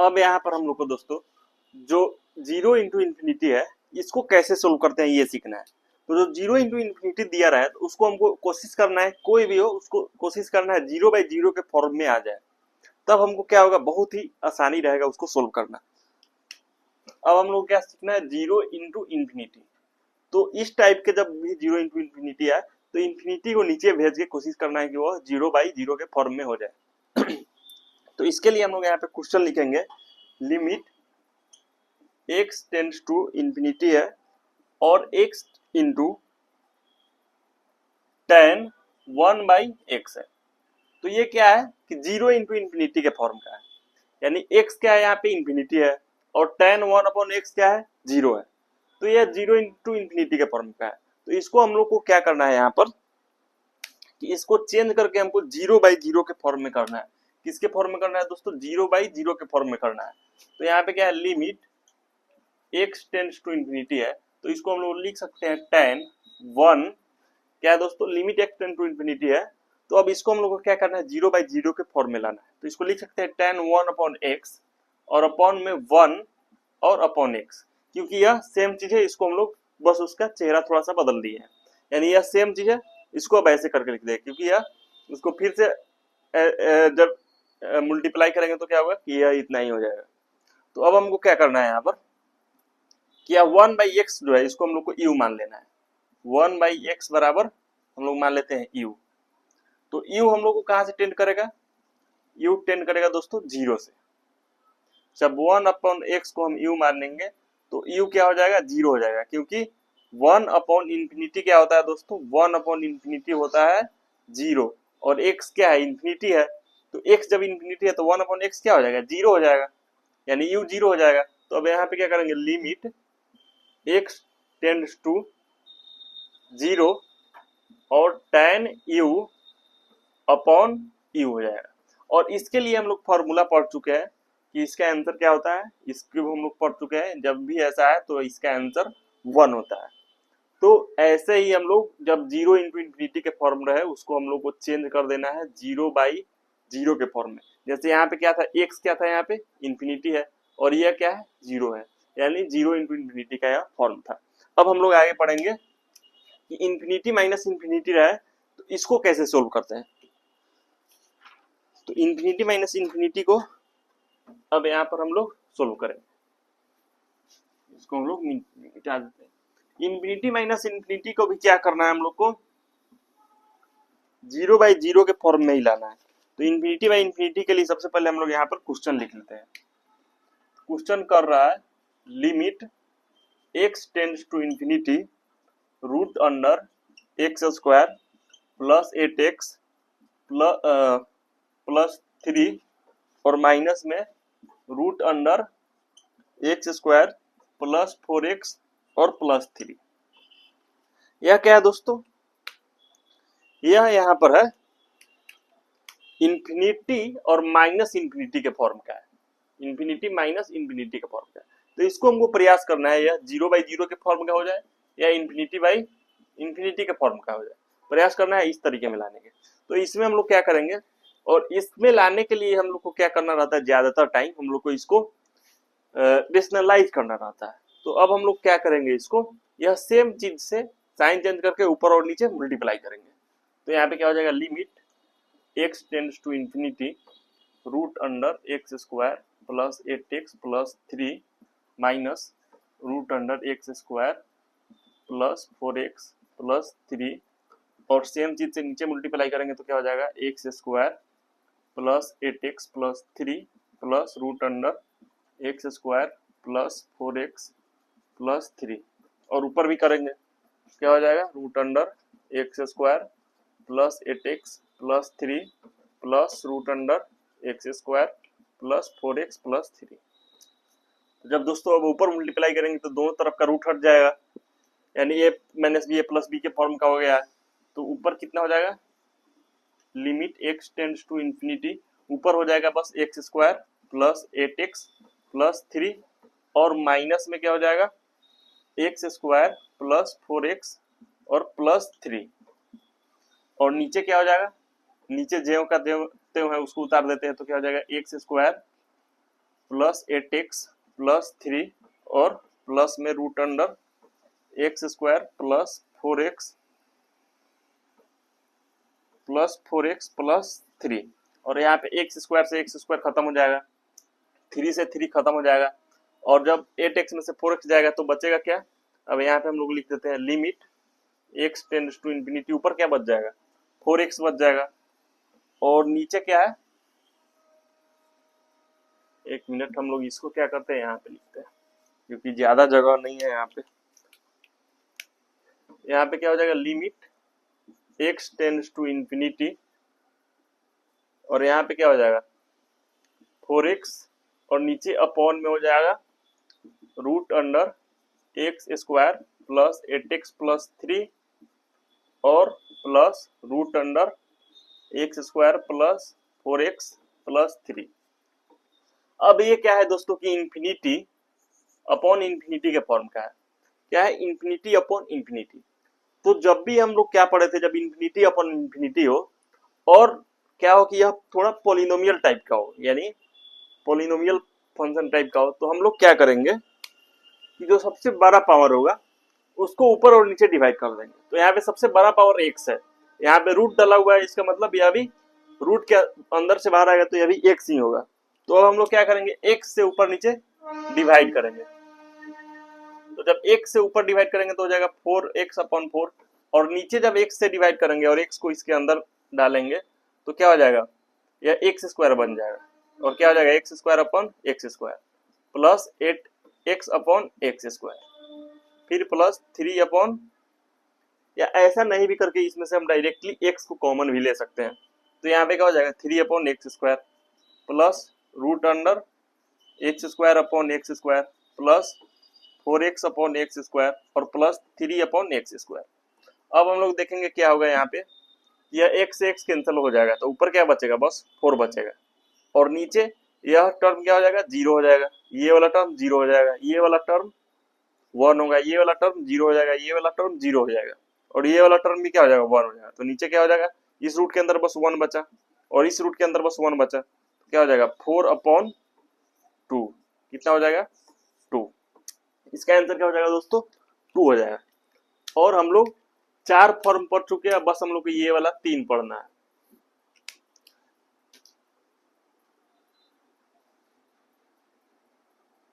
अब यहाँ पर हम लोग को दोस्तों जो जीरो इंटू इन्फिनिटी है इसको कैसे सोल्व करते हैं ये सीखना है। तो जो जीरो इंटू इन्फिनिटी दिया रहा है तो उसको हमको कोशिश करना है, कोई भी हो उसको कोशिश करना है जीरो बाई जीरो के फॉर्म में आ जाए, तब हमको क्या होगा, बहुत ही आसानी रहेगा उसको सोल्व करना। अब हम लोग क्या सीखना है, जीरो इंटू इन्फिनिटी। तो इस टाइप के जब भी जीरो इंटू इन्फिनिटी आए तो इन्फिनिटी को नीचे भेज के कोशिश करना है कि वो जीरो बाई जीरो के फॉर्म में हो जाए। तो इसके लिए हम लोग यहाँ पे क्वेश्चन लिखेंगे, limit x tends to infinity है और x into tan one by x है। तो ये क्या है कि जीरो इंटू इन्फिनिटी के फॉर्म का है, यानी x क्या है यहाँ पे इन्फिनिटी है और टेन वन अपॉन एक्स क्या है, जीरो है। तो ये जीरो इंटू इन्फिनिटी के फॉर्म का है। तो इसको हम लोग को क्या करना है यहाँ पर कि इसको चेंज करके हमको जीरो बाई जीरो के फॉर्म में करना है। किसके फॉर्म में करना है दोस्तों, जीरो बाई जीरो के फॉर्म में करना है। तो यहाँ पे क्या है, limit x tends to infinity है, तो इसको हम लोग लिख सकते हैं टेन वन, क्या है दोस्तों, limit x tend to infinity है। तो अब इसको हम लोग को क्या करना है, जीरो बाई जीरो के फॉर्म में लाना है। तो इसको लिख सकते हैं टेन वन अपॉन एक्स और अपॉन में वन और अपॉन एक्स, क्योंकि यह सेम चीज है, इसको हम लोग बस उसका चेहरा थोड़ा सा बदल दिए हैं, यानी यह सेम चीज है, इसको अब ऐसे करके लिख दे, क्योंकि यह उसको फिर से जब मल्टीप्लाई करेंगे तो क्या होगा कि यह इतना ही हो जाएगा। तो अब हमको क्या करना है यहाँ पर कि यह वन बाई एक्स जो है इसको हम लोग को यू मान लेना है। वन बाई एक्स बराबर हम लोग मान लेते हैं यू। तो यू हम लोग को कहां से टेंड करेगा, यू टेंड करेगा दोस्तों जीरो से। जब वन अपॉन एक्स को हम यू मान लेंगे तो यू क्या हो जाएगा, जीरो हो जाएगा, क्योंकि वन अपॉन इंफिनिटी क्या होता है दोस्तों, वन अपॉन इंफिनिटी होता है जीरो, और एक्स क्या है, इंफिनिटी है। तो एक्स जब इंफिनिटी है तो वन अपॉन एक्स क्या हो जाएगा, जीरो हो जाएगा, यानी यू जीरो हो जाएगा। तो अब यहाँ पे क्या करेंगे, limit x tends to zero और टेन यू अपॉन यू हो जाएगा। और इसके लिए हम लोग फॉर्मूला पढ़ चुके हैं कि इसका आंसर क्या होता है, इसके हम लोग पढ़ चुके हैं, जब भी ऐसा है तो इसका आंसर वन होता है। तो ऐसे ही हम लोग जब जीरो इंटू इन्फिनिटी के फॉर्म रहे उसको हम लोग को चेंज कर देना है जीरो बाई जीरो के फॉर्म में। जैसे यहाँ पे क्या था, एक्स क्या था, यहाँ पे इन्फिनिटी है और यह क्या है, जीरो है, यानी जीरो इंटू इन्फिनिटी का यह फॉर्म था। अब हम लोग आगे पढ़ेंगे कि इन्फिनिटी माइनस इन्फिनिटी रहे तो इसको कैसे सोल्व करते हैं। तो इन्फिनिटी माइनस इन्फिनिटी को अब यहाँ पर हम लोग सोल्व करेंगे, इसको हम लोग मिटा देते हैं। इन्फिनिटी माइनस इन्फिनिटी को भी क्या करना है, हम लोग को जीरो बाई जीरो के फॉर्म में ही लाना है। तो इन्फिनिटी बाई इन्फिनिटी के लिए सबसे पहले हम लोग यहाँ पर क्वेश्चन लिख लेते हैं। क्वेश्चन कर रहा है, limit x tends to infinity root under x square plus eight x plus three और माइनस में root under x square plus four x और प्लस थ्री। यह क्या है दोस्तों, यह यहाँ पर है इन्फिनिटी और माइनस इन्फिनिटी के फॉर्म का है, इन्फिनिटी माइनस इन्फिनिटी के फॉर्म का है। तो इसको हमको प्रयास करना है यह जीरो बाई जीरो के फॉर्म का हो जाए या इन्फिनिटी बाई इन्फिनिटी के फॉर्म का हो जाए, प्रयास करना है इस तरीके में लाने के। तो इसमें हम लोग क्या करेंगे, और इसमें लाने के लिए हम लोग को क्या करना रहता है, ज्यादातर टाइम हम लोग को इसको रेशनलाइज करना रहता है। तो अब हम लोग क्या करेंगे, इसको यह सेम चीज से साइन चेंज करके ऊपर और नीचे मल्टीप्लाई करेंगे। तो यहाँ पे क्या हो जाएगा, limit x tends to infinity root under x square plus eight x plus three minus root under x square plus four x plus three, और सेम चीज से नीचे मल्टीप्लाई करेंगे तो क्या हो जाएगा, x square plus eight x plus three plus root under x square plus four x plus three, और ऊपर भी करेंगे क्या हो जाएगा, root under x square plus eight x plus three plus root under x square plus four x plus three. तो जब दोस्तों अब ऊपर मल्टीप्लाई करेंगे तो दोनों तरफ का रूट हट जाएगा, यानी a minus b a plus b के फॉर्म का हो गया है। तो ऊपर कितना हो जाएगा, limit x tends to infinity, ऊपर हो जाएगा बस x square plus eight x plus three, और माइनस में क्या हो जाएगा, x square plus four x और प्लस थ्री, और नीचे क्या हो जाएगा, नीचे ज्यों का त्यों है उसको उतार देते हैं तो क्या हो जाएगा, x square plus 8x plus 3 और प्लस में root under x square plus 4x plus 3 और यहाँ पे एक्स स्क्वायर से एक्स स्क्वायर खत्म हो जाएगा, 3 से 3 खत्म हो जाएगा और जब 8x में से 4x जाएगा तो बचेगा क्या। अब यहाँ पे हम लोग लिख देते हैं limit x tends to infinity, ऊपर क्या बच जाएगा 4x बच जाएगा और नीचे क्या है, एक मिनट हम लोग इसको क्या करते हैं यहाँ पे लिखते हैं क्योंकि ज्यादा जगह नहीं है यहाँ पे। यहाँ पे क्या हो जाएगा limit x tends to infinity और यहाँ पे क्या हो जाएगा 4x और नीचे अपॉन में हो जाएगा root under x square plus 8x plus 3 और plus root under x square plus 4x plus 3। अब ये क्या है दोस्तों कि इंफिनिटी अपॉन इंफिनिटी के फॉर्म का है। क्या है इंफिनिटी अपॉन इंफिनिटी। तो जब भी हम लोग क्या पढ़े थे, जब इंफिनिटी अपॉन इंफिनिटी हो और क्या हो कि यह थोड़ा पोलिनोमियल टाइप का हो, यानी पोलिनोमियल फंक्शन टाइप का हो, तो हम लोग क्या करेंगे कि जो सबसे बड़ा पावर होगा उसको ऊपर और नीचे डिवाइड कर देंगे। तो यहाँ पे सबसे बड़ा पावर x है, यहाँ पे रूट डाला हुआ है, इसका मतलब यह भी रूट के अंदर से बाहर आएगा तो यह भी x ही होगा। तो अब हम लोग क्या करेंगे x से ऊपर नीचे डिवाइड करेंगे। तो जब x से ऊपर डिवाइड करेंगे तो हो जाएगा 4x अपॉन 4 और नीचे जब x से डिवाइड करेंगे और x को इसके अंदर डालेंगे तो क्या हो जाएगा यह एक्स स्क्वायर बन जाएगा और क्या हो जाएगा x square upon x square plus 8x upon x square फिर प्लस 3 अपॉन, या ऐसा नहीं भी करके इसमें से हम डायरेक्टली x को कॉमन भी ले सकते हैं। तो यहाँ पे क्या हो जाएगा 3 upon x square plus root under x square upon x square plus 4x upon x square और प्लस 3 अपॉन एक्स स्क्वायर। अब हम लोग देखेंगे क्या होगा, यहाँ पे यह x से x कैंसिल हो जाएगा तो ऊपर क्या बचेगा बस 4 बचेगा और नीचे यह टर्म क्या हो जाएगा 0 हो जाएगा, ये वाला टर्म 0 हो जाएगा, ये वाला टर्म 1 होगा, ये वाला टर्म 0 हो जाएगा, ये वाला टर्म 0 हो जाएगा और ये वाला टर्म भी क्या हो जाएगा 1 हो जाएगा। तो नीचे क्या हो जाएगा इस रूट के अंदर बस 1 बचा और इस रूट के अंदर बस 1 बचा, तो क्या हो जाएगा 4 अपॉन 2, कितना हो जाएगा 2। इसका आंसर क्या हो जाएगा दोस्तों 2 हो जाएगा। और हम लोग 4 फॉर्म पढ़ चुके हैं, बस हम लोग को ये वाला 3 पढ़ना है।